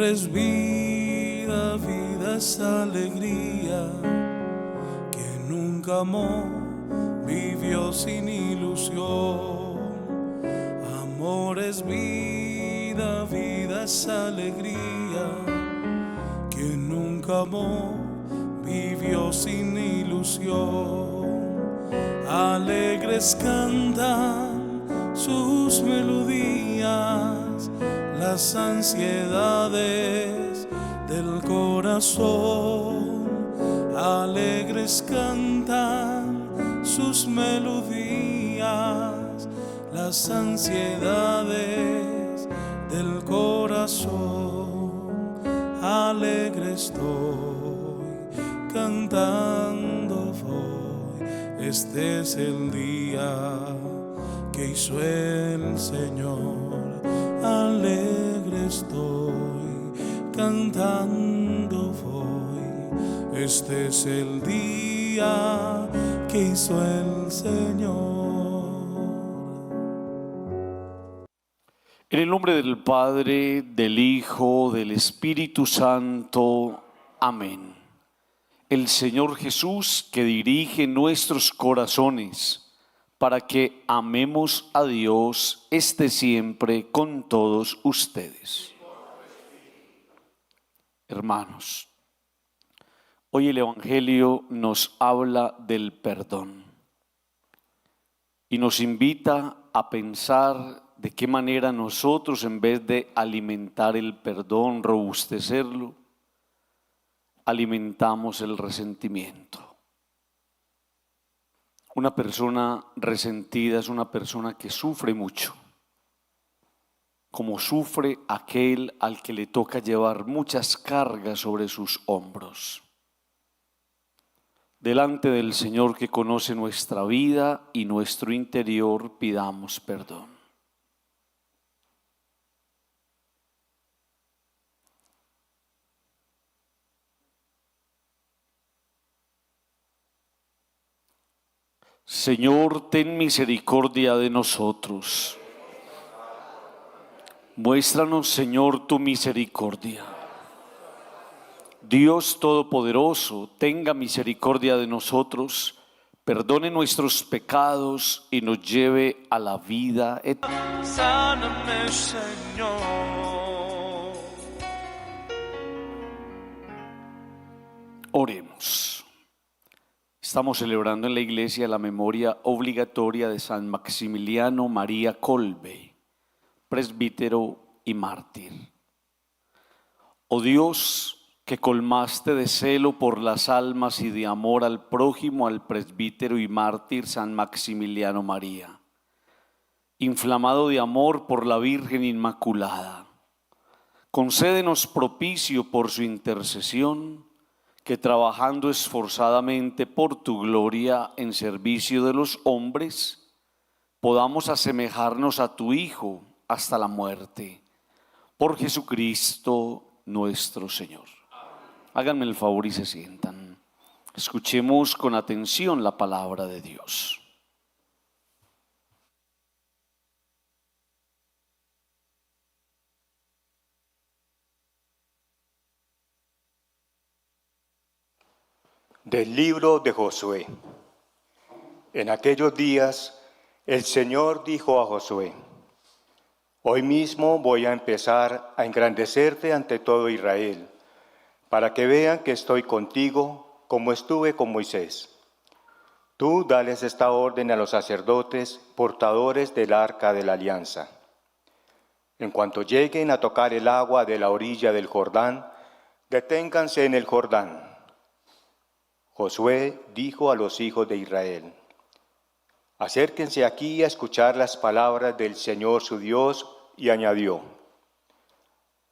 es vida, vida es alegría. Quien nunca amó, vivió sin ilusión. Amor es vida, vida es alegría. Quien nunca amó, vivió sin ilusión. Alegres cantan sus melodías, las ansiedades del corazón. Alegres cantan sus melodías, las ansiedades del corazón. Alegre estoy, cantando voy. Este es el día que hizo el Señor. Alegre estoy, cantando voy. Este es el día que hizo el Señor. En el nombre del Padre, del Hijo, del Espíritu Santo. Amén. El Señor Jesús, que dirige nuestros corazones para que amemos a Dios, esté siempre con todos ustedes. Hermanos, hoy el Evangelio nos habla del perdón y nos invita a pensar de qué manera nosotros, en vez de alimentar el perdón, robustecerlo, alimentamos el resentimiento. Una persona resentida es una persona que sufre mucho, como sufre aquel al que le toca llevar muchas cargas sobre sus hombros. Delante del Señor, que conoce nuestra vida y nuestro interior, pidamos perdón. Señor, ten misericordia de nosotros. Muéstranos, Señor, tu misericordia. Dios Todopoderoso, tenga misericordia de nosotros, perdone nuestros pecados y nos lleve a la vida eterna. Sáname, Señor. Oremos. Estamos celebrando en la iglesia la memoria obligatoria de San Maximiliano María Kolbe, presbítero y mártir. Oh Dios, que colmaste de celo por las almas y de amor al prójimo al presbítero y mártir San Maximiliano María, inflamado de amor por la Virgen Inmaculada, concédenos propicio por su intercesión, que trabajando esforzadamente por tu gloria en servicio de los hombres, podamos asemejarnos a tu Hijo hasta la muerte. Por Jesucristo nuestro Señor. Háganme el favor y se sientan. Escuchemos con atención la palabra de Dios. Del libro de Josué. En aquellos días, el Señor dijo a Josué: hoy mismo voy a empezar a engrandecerte ante todo Israel, para que vean que estoy contigo como estuve con Moisés. Tú dales esta orden a los sacerdotes, portadores del arca de la alianza. En cuanto lleguen a tocar el agua de la orilla del Jordán, deténganse en el Jordán. Josué dijo a los hijos de Israel: acérquense aquí a escuchar las palabras del Señor su Dios, y añadió: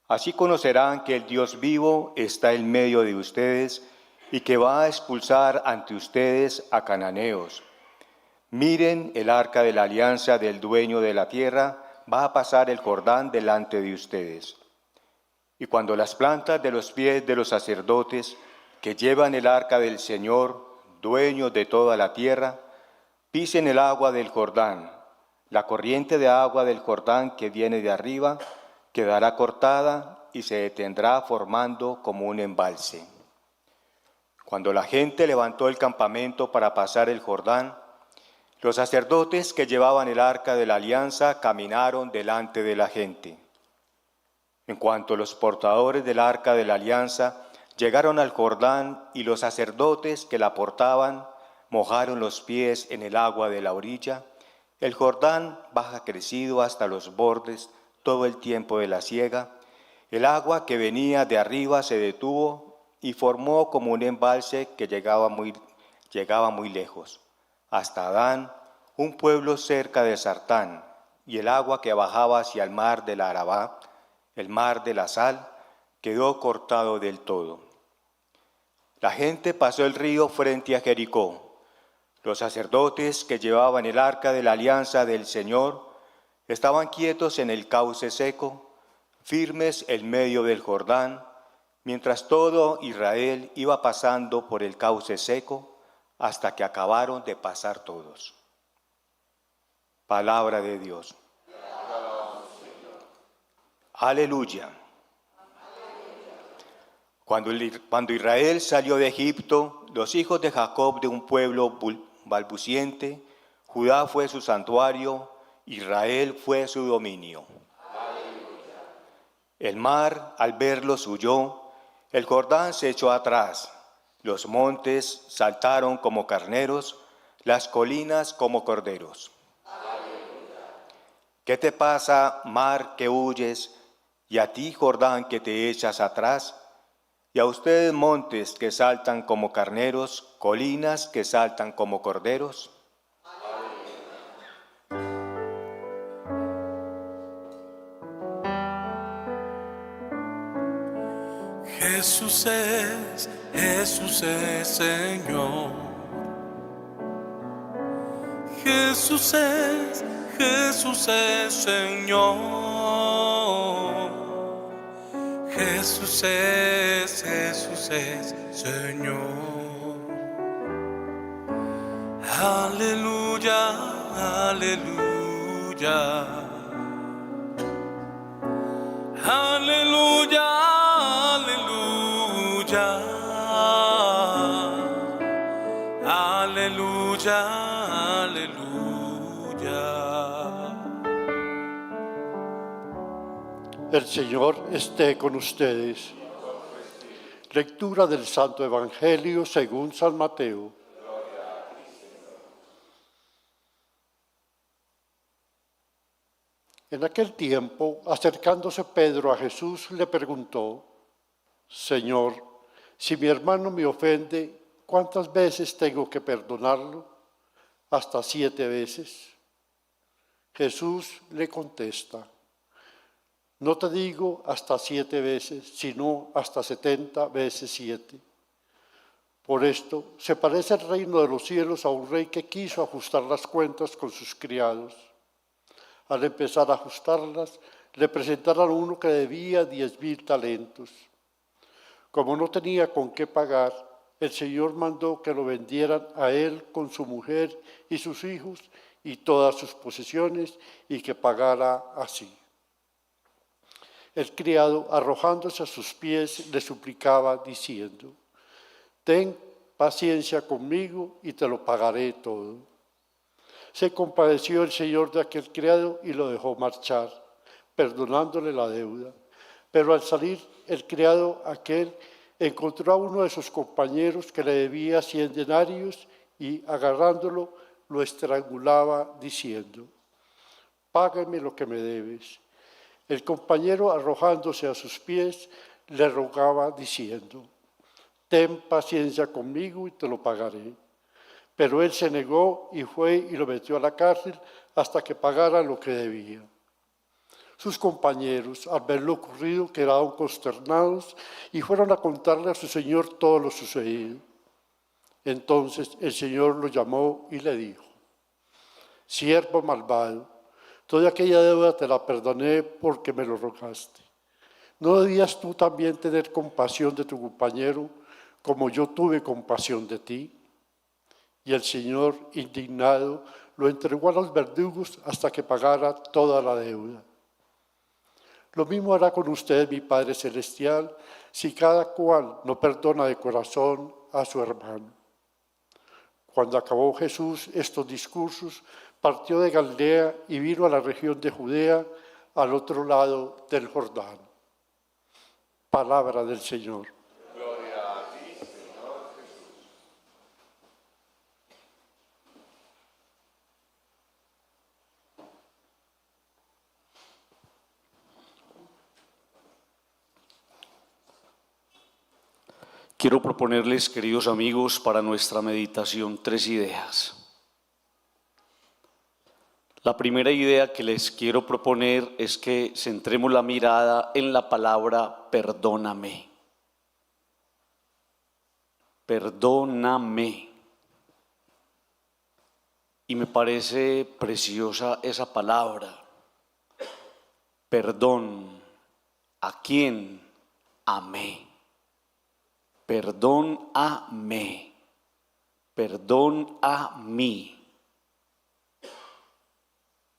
así conocerán que el Dios vivo está en medio de ustedes y que va a expulsar ante ustedes a cananeos. Miren, el arca de la alianza del dueño de la tierra va a pasar el Jordán delante de ustedes. Y cuando las plantas de los pies de los sacerdotes que llevan el arca del Señor, dueño de toda la tierra, pisen el agua del Jordán, la corriente de agua del Jordán que viene de arriba, quedará cortada y se detendrá formando como un embalse. Cuando la gente levantó el campamento para pasar el Jordán, los sacerdotes que llevaban el arca de la alianza caminaron delante de la gente. En cuanto los portadores del arca de la alianza llegaron al Jordán y los sacerdotes que la portaban mojaron los pies en el agua de la orilla, el Jordán baja crecido hasta los bordes todo el tiempo de la siega. El agua que venía de arriba se detuvo y formó como un embalse que llegaba muy lejos, hasta Adán, un pueblo cerca de Sartán, y el agua que bajaba hacia el mar de la Arabá, el mar de la sal, quedó cortado del todo. La gente pasó el río frente a Jericó. Los sacerdotes que llevaban el arca de la alianza del Señor estaban quietos en el cauce seco, firmes en medio del Jordán, mientras todo Israel iba pasando por el cauce seco hasta que acabaron de pasar todos. Palabra de Dios. Aleluya. Cuando Israel salió de Egipto, los hijos de Jacob de un pueblo balbuciente, Judá fue su santuario, Israel fue su dominio. Aleluya. El mar al verlos huyó, el Jordán se echó atrás, los montes saltaron como carneros, las colinas como corderos. Aleluya. ¿Qué te pasa, mar, que huyes, y a ti, Jordán, que te echas atrás? Y a ustedes, montes que saltan como carneros, colinas que saltan como corderos. Jesús es Señor. Jesús es Señor. Jesús es Señor. Aleluya, aleluya. Aleluya, aleluya. Aleluya, aleluya. El Señor esté con ustedes. Lectura del Santo Evangelio según San Mateo. En aquel tiempo, acercándose Pedro a Jesús, le preguntó: Señor, si mi hermano me ofende, ¿cuántas veces tengo que perdonarlo? ¿Hasta 7 veces? Jesús le contesta: No te digo hasta 7 veces, sino hasta 70 veces 7. Por esto, se parece el reino de los cielos a un rey que quiso ajustar las cuentas con sus criados. Al empezar a ajustarlas, le presentaron a uno que debía 10,000 talentos. Como no tenía con qué pagar, el Señor mandó que lo vendieran a él con su mujer y sus hijos y todas sus posesiones, y que pagara así. El criado, arrojándose a sus pies, le suplicaba diciendo: Ten paciencia conmigo y te lo pagaré todo. Se compadeció el Señor de aquel criado y lo dejó marchar, perdonándole la deuda. Pero al salir el criado aquel encontró a uno de sus compañeros que le debía 100 denarios y, agarrándolo, lo estrangulaba diciendo: Págame lo que me debes. El compañero, arrojándose a sus pies, le rogaba diciendo: Ten paciencia conmigo y te lo pagaré. Pero él se negó y fue y lo metió a la cárcel hasta que pagara lo que debía. Sus compañeros, al ver lo ocurrido, quedaron consternados y fueron a contarle a su señor todo lo sucedido. Entonces el Señor lo llamó y le dijo: Siervo malvado, toda aquella deuda te la perdoné porque me lo rogaste. ¿No debías tú también tener compasión de tu compañero como yo tuve compasión de ti? Y el Señor, indignado, lo entregó a los verdugos hasta que pagara toda la deuda. Lo mismo hará con ustedes mi Padre Celestial, si cada cual no perdona de corazón a su hermano. Cuando acabó Jesús estos discursos, partió de Galilea y vino a la región de Judea, al otro lado del Jordán. Palabra del Señor. Gloria a ti, Señor Jesús. Quiero proponerles, queridos amigos, para nuestra meditación 3 ideas. La primera idea que les quiero proponer es que centremos la mirada en la palabra perdóname. Perdóname. Y me parece preciosa esa palabra. Perdón. ¿A quién? Amé. Perdón a mí, perdón a mí.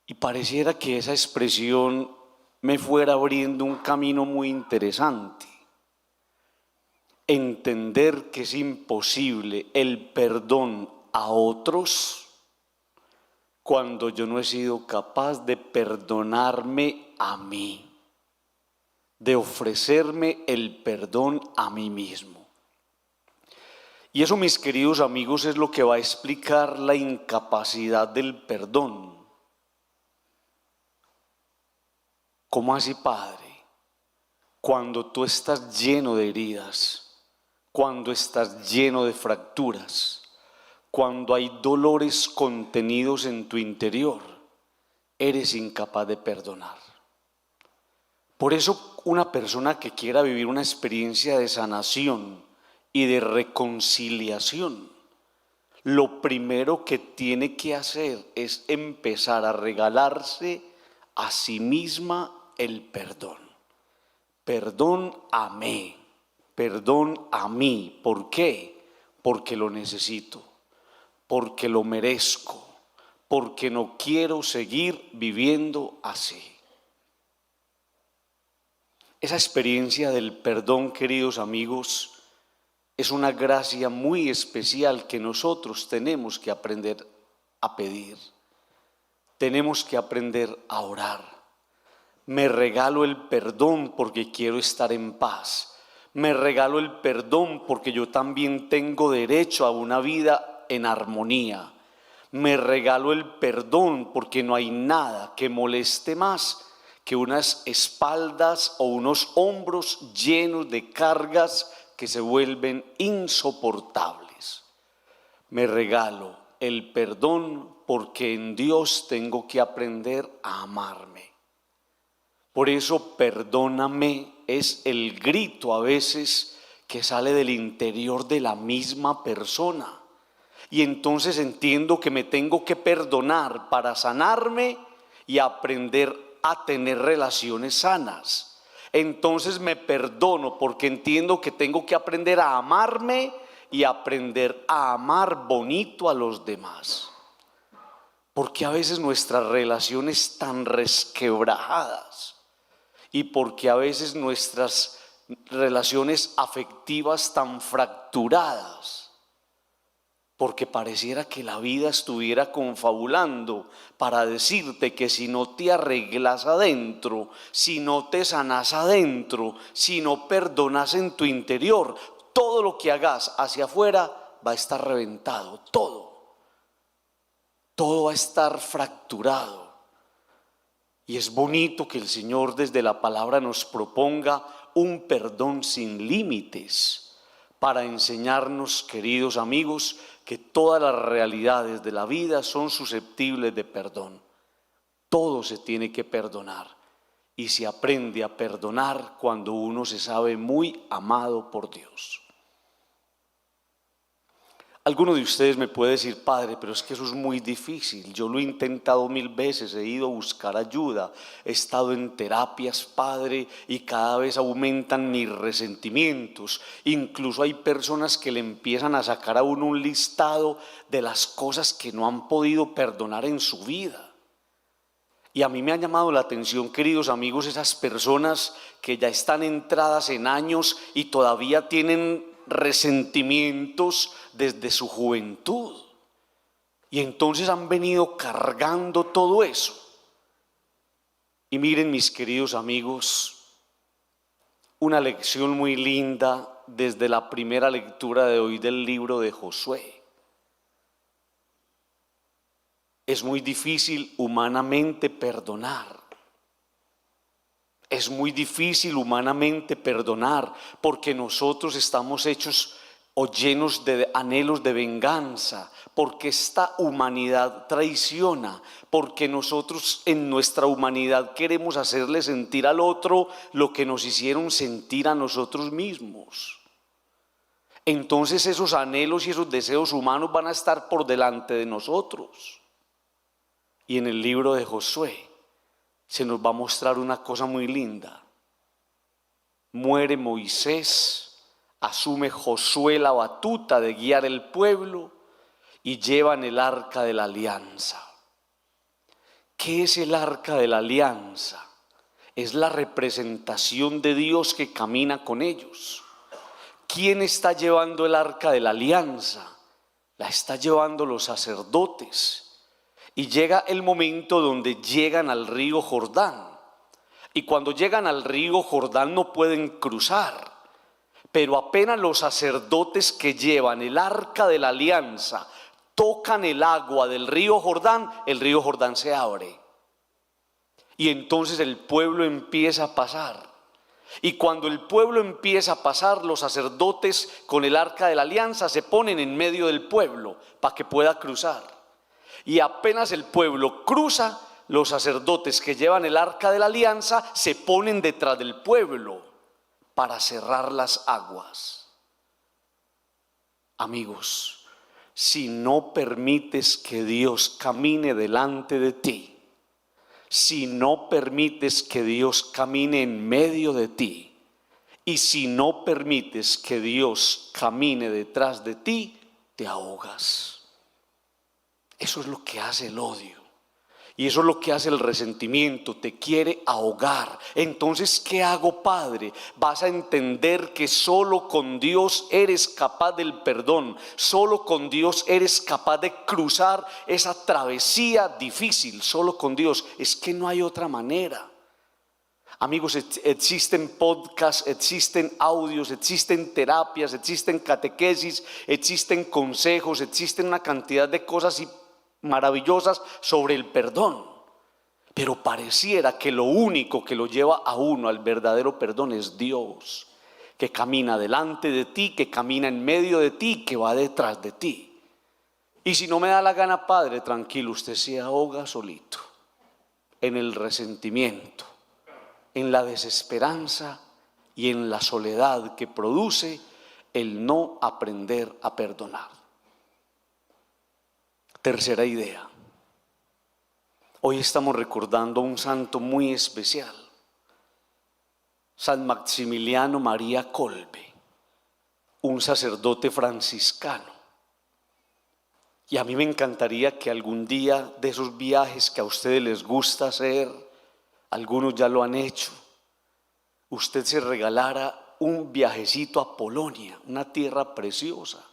Y pareciera que esa expresión me fuera abriendo un camino muy interesante. Entender que es imposible el perdón a otros cuando yo no he sido capaz de perdonarme a mí, de ofrecerme el perdón a mí mismo. Y eso, mis queridos amigos, es lo que va a explicar la incapacidad del perdón. ¿Cómo así, Padre? Cuando tú estás lleno de heridas, cuando estás lleno de fracturas, cuando hay dolores contenidos en tu interior, eres incapaz de perdonar. Por eso, una persona que quiera vivir una experiencia de sanación y de reconciliación, lo primero que tiene que hacer es empezar a regalarse a sí misma el perdón. Perdón a mí, perdón a mí. ¿Por qué? Porque lo necesito, porque lo merezco, porque no quiero seguir viviendo así. Esa experiencia del perdón, queridos amigos, es una gracia muy especial que nosotros tenemos que aprender a pedir. Tenemos que aprender a orar. Me regalo el perdón porque quiero estar en paz. Me regalo el perdón porque yo también tengo derecho a una vida en armonía. Me regalo el perdón porque no hay nada que moleste más que unas espaldas o unos hombros llenos de cargas que se vuelven insoportables. Me regalo el perdón porque en Dios tengo que aprender a amarme. Por eso perdóname es el grito a veces que sale del interior de la misma persona. Y entonces entiendo que me tengo que perdonar para sanarme y aprender a tener relaciones sanas. Entonces me perdono porque entiendo que tengo que aprender a amarme y aprender a amar bonito a los demás. Porque a veces nuestras relaciones están resquebrajadas y porque a veces nuestras relaciones afectivas tan fracturadas. Porque pareciera que la vida estuviera confabulando para decirte que si no te arreglas adentro, si no te sanas adentro, si no perdonas en tu interior, todo lo que hagas hacia afuera va a estar reventado, todo va a estar fracturado. Y es bonito que el Señor desde la palabra nos proponga un perdón sin límites para enseñarnos, queridos amigos, que todas las realidades de la vida son susceptibles de perdón. Todo se tiene que perdonar y se aprende a perdonar cuando uno se sabe muy amado por Dios. Alguno de ustedes me puede decir: Padre, pero es que eso es muy difícil. Yo lo he intentado 1000 veces, he ido a buscar ayuda, he estado en terapias, Padre, y cada vez aumentan mis resentimientos. Incluso hay personas que le empiezan a sacar a uno un listado de las cosas que no han podido perdonar en su vida. Y a mí me ha llamado la atención, queridos amigos, esas personas que ya están entradas en años y todavía tienen resentimientos desde su juventud. Y entonces han venido cargando todo eso. Y miren, mis queridos amigos, una lección muy linda desde la primera lectura de hoy del libro de Josué. Es muy difícil humanamente perdonar. Es muy difícil humanamente perdonar porque nosotros estamos hechos o llenos de anhelos de venganza, porque esta humanidad traiciona, porque nosotros en nuestra humanidad queremos hacerle sentir al otro lo que nos hicieron sentir a nosotros mismos. Entonces esos anhelos y esos deseos humanos van a estar por delante de nosotros. Y en el libro de Josué se nos va a mostrar una cosa muy linda. Muere Moisés, asume Josué la batuta de guiar el pueblo y llevan el arca de la alianza. ¿Qué es el arca de la alianza? Es la representación de Dios que camina con ellos. ¿Quién está llevando el arca de la alianza? La está llevando los sacerdotes. Y llega el momento donde llegan al río Jordán. Y cuando llegan al río Jordán no pueden cruzar. Pero apenas los sacerdotes que llevan el arca de la alianza tocan el agua del río Jordán, el río Jordán se abre. Y entonces el pueblo empieza a pasar. Y cuando el pueblo empieza a pasar, los sacerdotes con el arca de la alianza se ponen en medio del pueblo para que pueda cruzar. Y apenas el pueblo cruza, los sacerdotes que llevan el arca de la alianza se ponen detrás del pueblo para cerrar las aguas. Amigos, si no permites que Dios camine delante de ti, si no permites que Dios camine en medio de ti, y si no permites que Dios camine detrás de ti, te ahogas. Eso es lo que hace el odio. Y eso es lo que hace el resentimiento, te quiere ahogar. Entonces, ¿qué hago, Padre? Vas a entender que solo con Dios eres capaz del perdón. Solo con Dios eres capaz de cruzar esa travesía difícil. Solo con Dios. Es que no hay otra manera. Amigos, existen podcasts, existen audios, existen terapias, existen catequesis, existen consejos, existen una cantidad de cosas maravillosas sobre el perdón, pero pareciera que lo único que lo lleva a uno al verdadero perdón es Dios, que camina delante de ti, que camina en medio de ti, que va detrás de ti. Y si no me da la gana, Padre, tranquilo, usted se ahoga solito en el resentimiento, en la desesperanza y en la soledad que produce el no aprender a perdonar. Tercera idea. Hoy estamos recordando a un santo muy especial, San Maximiliano María Kolbe, un sacerdote franciscano. Y a mí me encantaría que algún día de esos viajes que a ustedes les gusta hacer, algunos ya lo han hecho, usted se regalara un viajecito a Polonia, una tierra preciosa,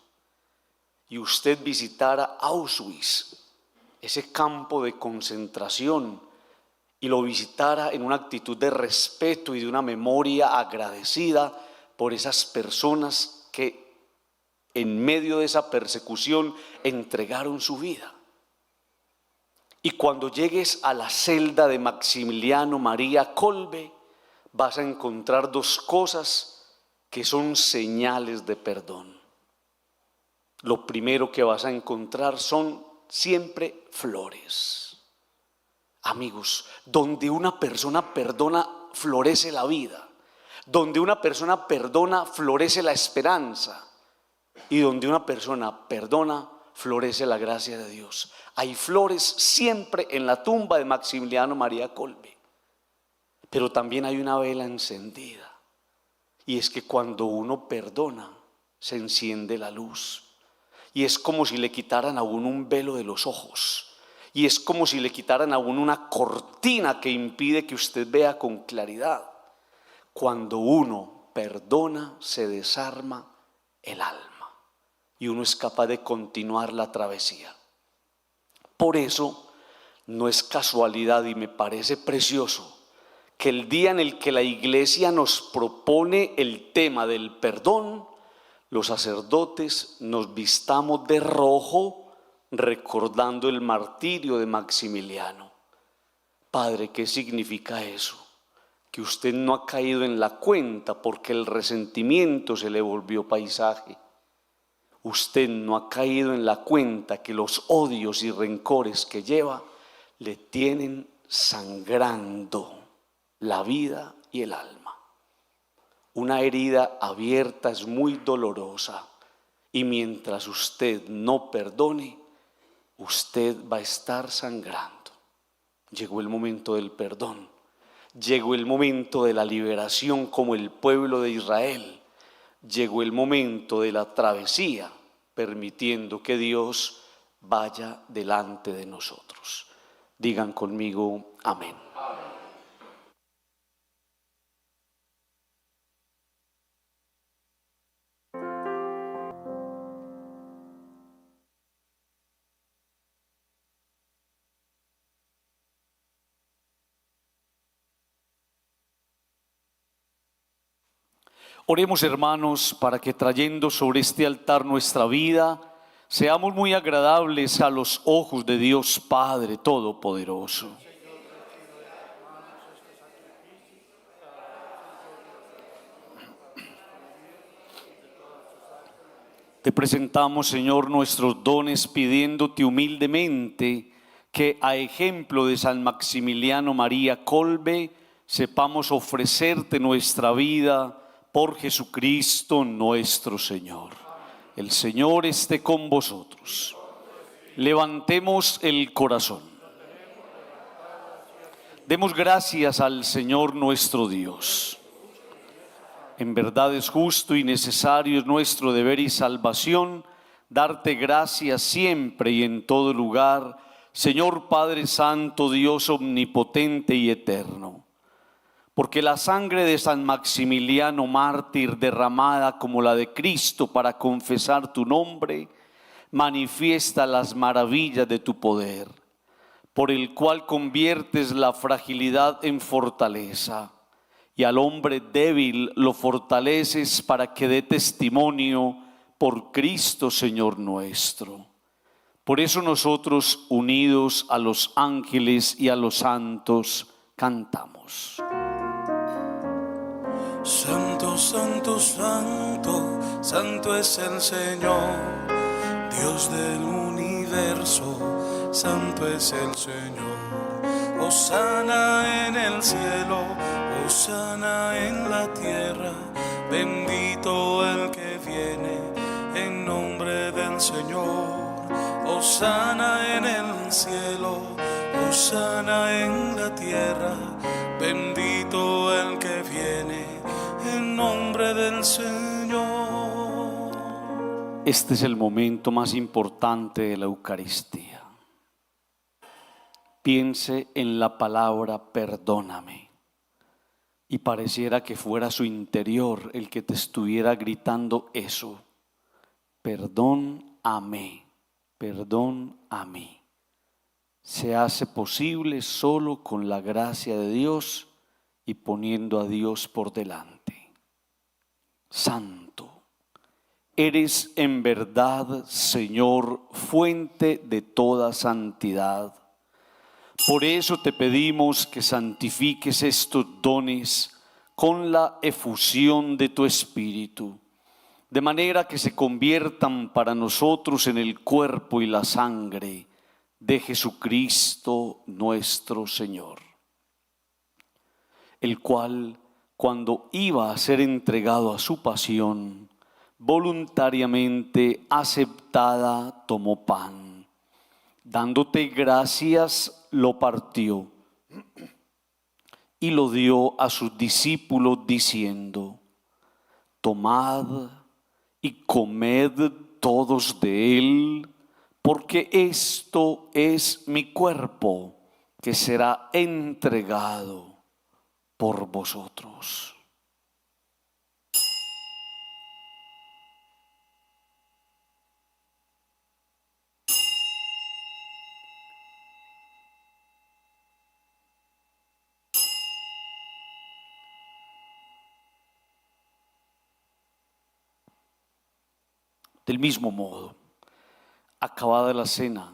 y usted visitara Auschwitz, ese campo de concentración, y lo visitara en una actitud de respeto y de una memoria agradecida por esas personas que en medio de esa persecución entregaron su vida. Y cuando llegues a la celda de Maximiliano María Kolbe, vas a encontrar dos cosas que son señales de perdón. Lo primero que vas a encontrar son siempre flores. Amigos, donde una persona perdona, florece la vida. Donde una persona perdona, florece la esperanza. Y donde una persona perdona, florece la gracia de Dios. Hay flores siempre en la tumba de Maximiliano María Kolbe. Pero también hay una vela encendida. Y es que cuando uno perdona, se enciende la luz. Y es como si le quitaran a uno un velo de los ojos. y es como si le quitaran a uno una cortina que impide que usted vea con claridad. Cuando uno perdona, se desarma el alma y uno es capaz de continuar la travesía. Por eso no es casualidad y me parece precioso que el día en el que la Iglesia nos propone el tema del perdón, los sacerdotes nos vistamos de rojo recordando el martirio de Maximiliano. Padre, ¿qué significa eso? Que usted no ha caído en la cuenta porque el resentimiento se le volvió paisaje. Usted no ha caído en la cuenta que los odios y rencores que lleva le tienen sangrando la vida y el alma. Una herida abierta es muy dolorosa y mientras usted no perdone, usted va a estar sangrando. Llegó el momento del perdón, llegó el momento de la liberación como el pueblo de Israel. Llegó el momento de la travesía, permitiendo que Dios vaya delante de nosotros. Digan conmigo, amén. Oremos, hermanos, para que trayendo sobre este altar nuestra vida, seamos muy agradables a los ojos de Dios Padre Todopoderoso. Te presentamos, Señor, nuestros dones, pidiéndote humildemente que, a ejemplo de San Maximiliano María Kolbe, sepamos ofrecerte nuestra vida por Jesucristo nuestro Señor. El Señor esté con vosotros. Levantemos el corazón. Demos gracias al Señor nuestro Dios. En verdad es justo y necesario, es nuestro deber y salvación, darte gracias siempre y en todo lugar, Señor Padre Santo, Dios omnipotente y eterno. Porque la sangre de San Maximiliano mártir, derramada como la de Cristo para confesar tu nombre, manifiesta las maravillas de tu poder, por el cual conviertes la fragilidad en fortaleza, y al hombre débil lo fortaleces para que dé testimonio por Cristo Señor nuestro. Por eso nosotros, unidos a los ángeles y a los santos, cantamos. Santo, santo, santo, santo es el Señor, Dios del universo, santo es el Señor. Hosana en el cielo, hosana en la tierra, bendito el que viene en nombre del Señor. Hosana en el cielo, hosana en la tierra, bendito el que viene en nombre del Señor. Este es el momento más importante de la Eucaristía. Piense en la palabra perdóname y pareciera que fuera su interior el que te estuviera gritando eso. Perdón a mí, perdón a mí. Se hace posible solo con la gracia de Dios y poniendo a Dios por delante. Santo, eres en verdad, Señor, fuente de toda santidad. Por eso te pedimos que santifiques estos dones con la efusión de tu Espíritu, de manera que se conviertan para nosotros en el cuerpo y la sangre de Jesucristo nuestro Señor, el cual, cuando iba a ser entregado a su pasión, voluntariamente aceptada, tomó pan. Dándote gracias, lo partió y lo dio a sus discípulos diciendo: tomad y comed todos de él, porque esto es mi cuerpo que será entregado por vosotros. Del mismo modo, acabada la cena,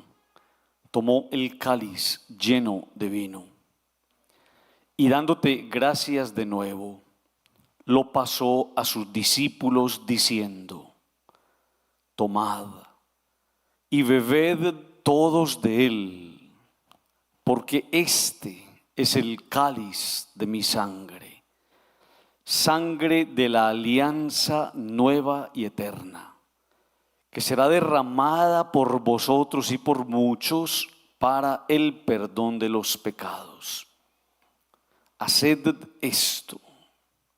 tomó el cáliz lleno de vino y dándote gracias de nuevo, lo pasó a sus discípulos diciendo: tomad y bebed todos de él, porque este es el cáliz de mi sangre, sangre de la alianza nueva y eterna, que será derramada por vosotros y por muchos para el perdón de los pecados. Haced esto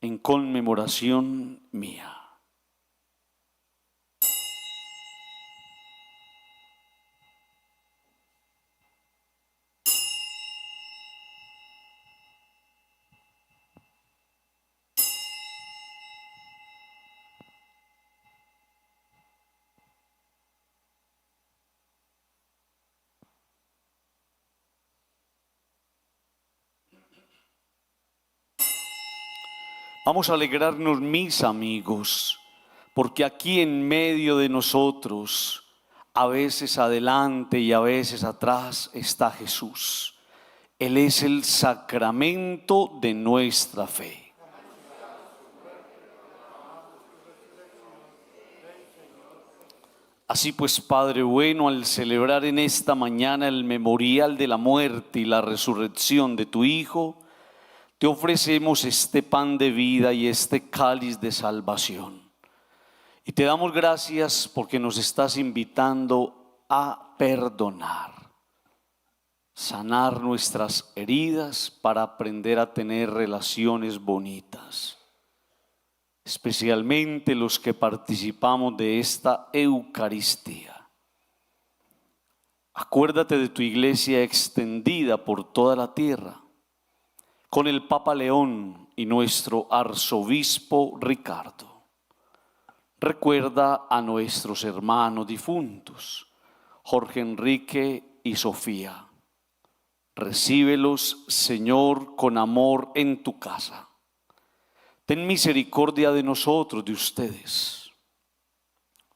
en conmemoración mía. Vamos a alegrarnos, mis amigos, porque aquí en medio de nosotros, a veces adelante y a veces atrás, está Jesús. Él es el sacramento de nuestra fe. Así pues, Padre bueno, al celebrar en esta mañana el memorial de la muerte y la resurrección de tu Hijo, te ofrecemos este pan de vida y este cáliz de salvación. Y te damos gracias porque nos estás invitando a perdonar, sanar nuestras heridas para aprender a tener relaciones bonitas. Especialmente los que participamos de esta Eucaristía. Acuérdate de tu iglesia extendida por toda la tierra, con el Papa León y nuestro arzobispo Ricardo. Recuerda a nuestros hermanos difuntos, Jorge Enrique y Sofía. Recíbelos, Señor, con amor en tu casa. Ten misericordia de nosotros, de ustedes,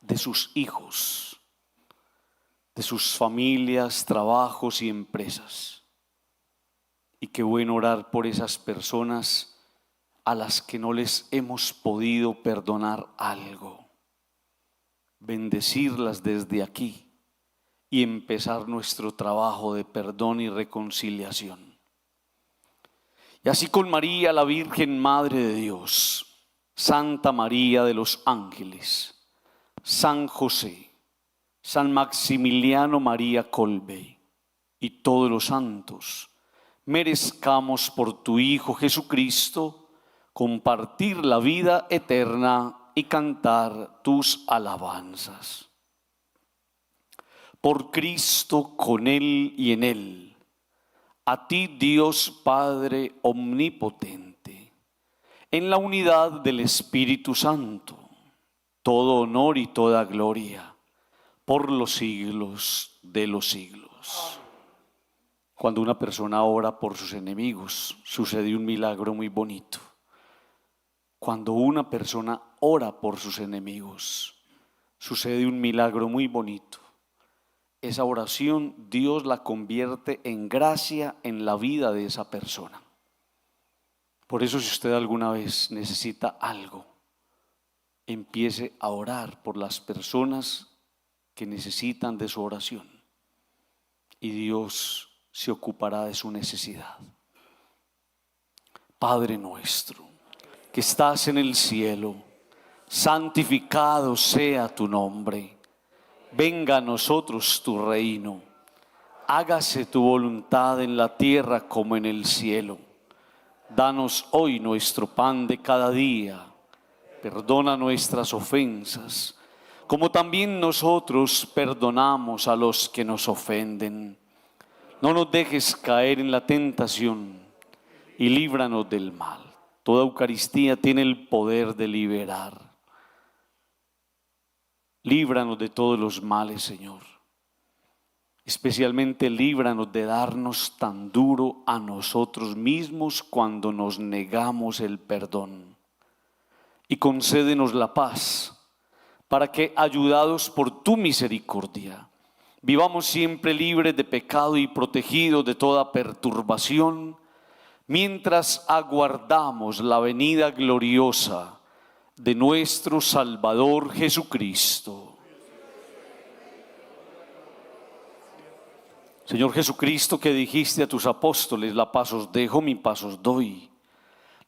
de sus hijos, de sus familias, trabajos y empresas. Y qué bueno orar por esas personas a las que no les hemos podido perdonar algo. Bendecirlas desde aquí y empezar nuestro trabajo de perdón y reconciliación. Y así con María, la Virgen Madre de Dios, Santa María de los Ángeles, San José, San Maximiliano María Kolbe y todos los santos, merezcamos por tu Hijo Jesucristo compartir la vida eterna y cantar tus alabanzas. Por Cristo, con Él y en Él, a ti Dios Padre omnipotente, en la unidad del Espíritu Santo, todo honor y toda gloria, por los siglos de los siglos. Cuando una persona ora por sus enemigos, sucede un milagro muy bonito. Cuando una persona ora por sus enemigos, sucede un milagro muy bonito. Esa oración Dios la convierte en gracia en la vida de esa persona. Por eso, si usted alguna vez necesita algo, empiece a orar por las personas que necesitan de su oración. Y Dios se ocupará de su necesidad. Padre nuestro, que estás en el cielo, santificado sea tu nombre. Venga a nosotros tu reino. Hágase tu voluntad en la tierra como en el cielo. Danos hoy nuestro pan de cada día. Perdona nuestras ofensas, como también nosotros perdonamos a los que nos ofenden. No nos dejes caer en la tentación y líbranos del mal. Toda Eucaristía tiene el poder de liberar. Líbranos de todos los males, Señor. Especialmente líbranos de darnos tan duro a nosotros mismos cuando nos negamos el perdón. Y concédenos la paz, para que, ayudados por tu misericordia, vivamos siempre libres de pecado y protegidos de toda perturbación, mientras aguardamos la venida gloriosa de nuestro Salvador Jesucristo. Señor Jesucristo, que dijiste a tus apóstoles: la paz os dejo, mi paz os doy.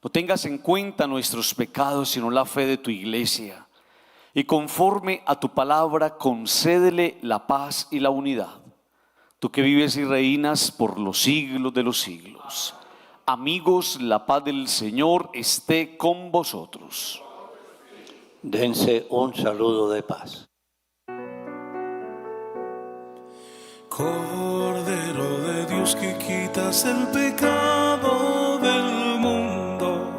No tengas en cuenta nuestros pecados, sino la fe de tu iglesia. Y conforme a tu palabra, concédele la paz y la unidad. Tú que vives y reinas por los siglos de los siglos. Amigos, la paz del Señor esté con vosotros. Dense un saludo de paz. Cordero de Dios, que quitas el pecado del mundo,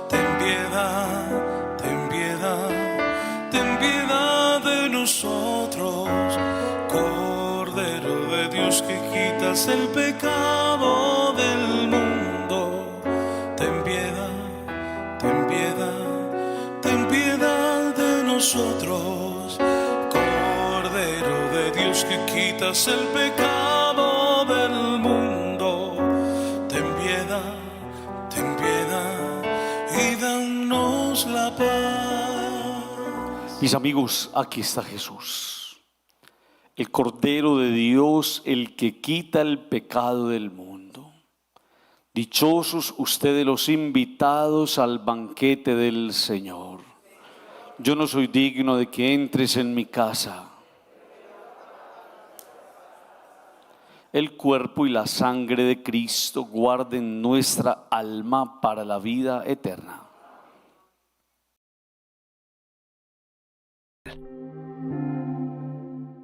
ten piedad, ten piedad, ten piedad de nosotros. Cordero de Dios, que quitas el pecado del mundo, ten piedad, ten piedad, ten piedad de nosotros. Cordero de Dios, que quitas el pecado del mundo, ten piedad y danos la paz. Mis amigos, aquí está Jesús, el Cordero de Dios, el que quita el pecado del mundo. Dichosos ustedes los invitados al banquete del Señor. Yo no soy digno de que entres en mi casa. El cuerpo y la sangre de Cristo guarden nuestra alma para la vida eterna.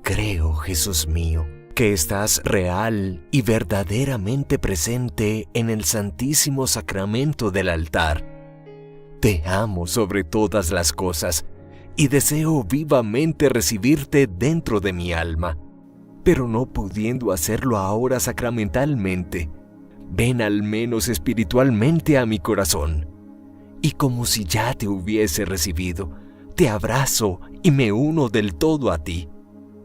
Creo, Jesús mío, que estás real y verdaderamente presente en el Santísimo Sacramento del altar. Te amo sobre todas las cosas y deseo vivamente recibirte dentro de mi alma. Pero no pudiendo hacerlo ahora sacramentalmente, ven al menos espiritualmente a mi corazón. Y como si ya te hubiese recibido, te abrazo y me uno del todo a ti.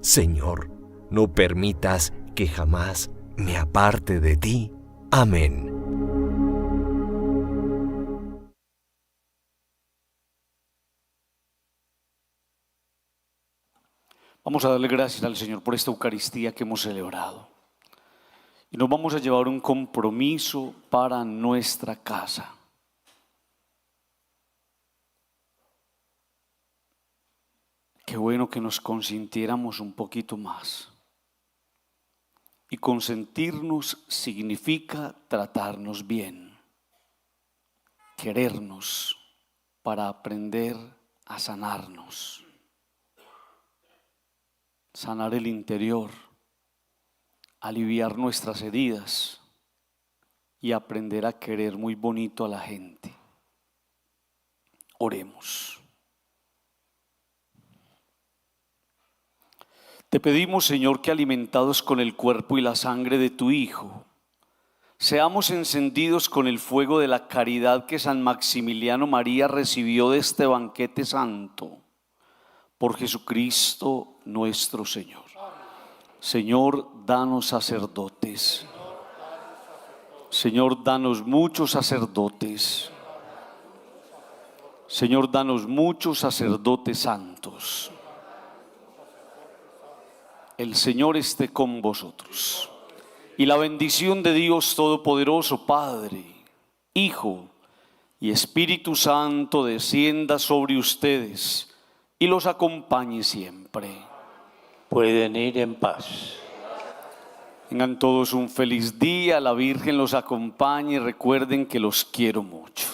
Señor, no permitas que jamás me aparte de ti. Amén. Vamos a darle gracias al Señor por esta Eucaristía que hemos celebrado. Y nos vamos a llevar un compromiso para nuestra casa. Qué bueno que nos consintiéramos un poquito más. Y consentirnos significa tratarnos bien, querernos para aprender a sanarnos. Sanar el interior, aliviar nuestras heridas y aprender a querer muy bonito a la gente. Oremos. Te pedimos, Señor, que alimentados con el cuerpo y la sangre de tu Hijo, seamos encendidos con el fuego de la caridad que San Maximiliano María recibió de este banquete santo. Por Jesucristo nuestro Señor. Señor, danos sacerdotes. Señor, danos muchos sacerdotes. Señor, danos muchos sacerdotes santos. El Señor esté con vosotros. Y la bendición de Dios Todopoderoso, Padre, Hijo y Espíritu Santo descienda sobre ustedes y los acompañe siempre. Pueden ir en paz. Tengan todos un feliz día, la Virgen los acompañe y recuerden que los quiero mucho.